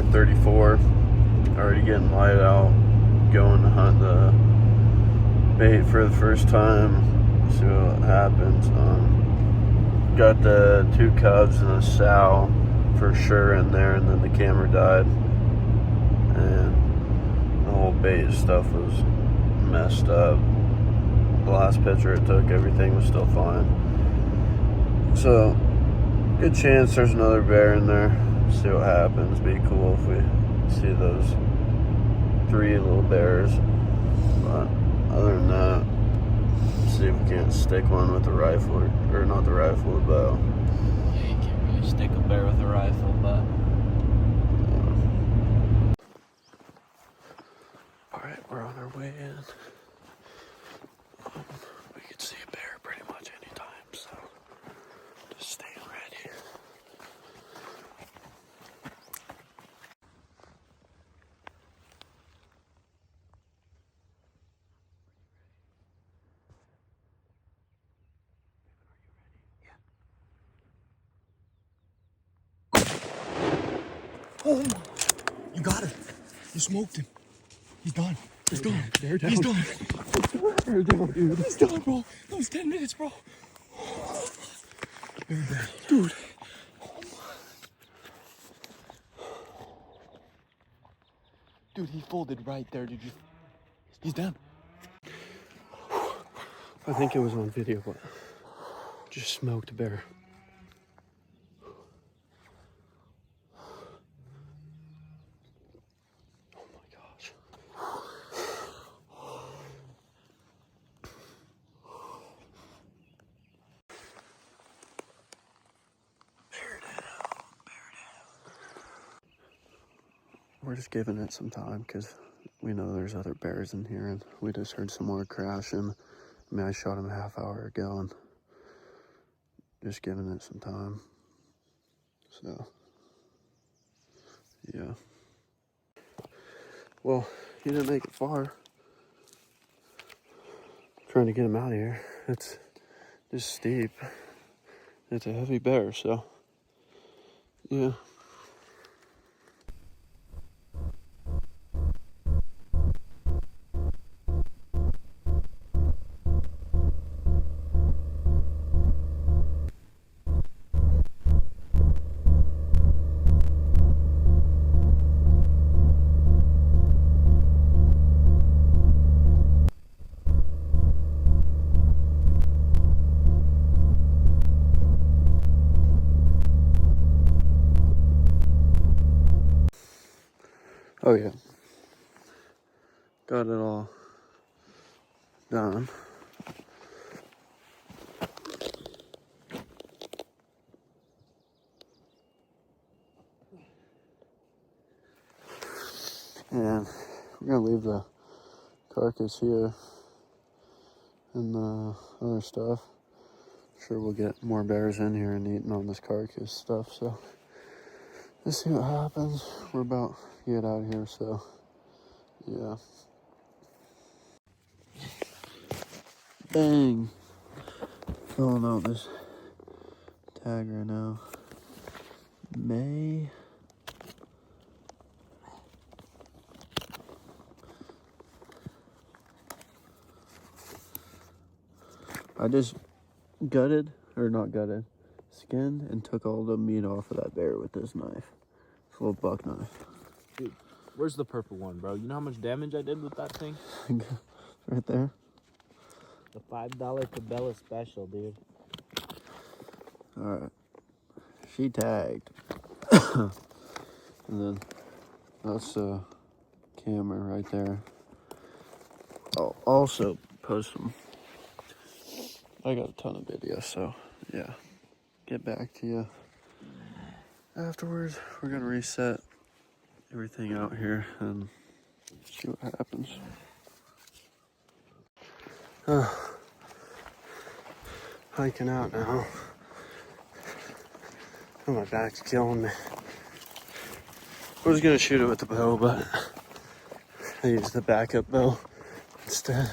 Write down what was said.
4:34. Already getting light out. Going to hunt the bait for the first time. See what happens. Got the 2 cubs and a sow for sure in there, and then the camera died. And the whole bait stuff was messed up. The last picture it took, everything was still fine. So, good chance there's another bear in there. See what happens. Be cool if we see those 3 little bears. But other than that, see if we can't stick one with a rifle, or not the rifle, the bow. Yeah, you can't really stick a bear with a rifle, but... Alright, we're on our way in. We could see a bear pretty much anytime, so just staying ready. Oh my. You got him. You smoked him. He's done. He's done. He's done. Bear down, dude. He's done, bro. That was 10 minutes, bro. Very bad. Dude. Dude, he folded right there. Did you? He's done. I think it was on video, but just smoked a bear. Oh my gosh. Bear down, bear down. We're just giving it some time because we know there's other bears in here, and we just heard some more crashing. I mean, I shot him a half hour ago, and just giving it some time. So, yeah. Well, he didn't make it far. Trying to get him out of here. It's just steep. It's a heavy bear, so, yeah. Oh yeah, got it all done. And we're gonna leave the carcass here and the other stuff. Sure, we'll get more bears in here and eating on this carcass stuff, so let's see what happens. We're about to get out of here, so yeah. Bang! Filling out this tag right now. May. I just gutted, or not gutted, skinned and took all the meat off of that bear with this knife. It's a little buck knife. Dude, where's the purple one, bro? You know how much damage I did with that thing? Right there. The $5 Cabela special, dude. Alright. She tagged. And then that's the camera right there. I'll also post some. I got a ton of videos, so yeah. Get back to you afterwards. We're gonna reset everything out here and see what happens. Hiking out now. Oh, my back's killing me. I was gonna shoot it with the bow, but I used the backup bow instead.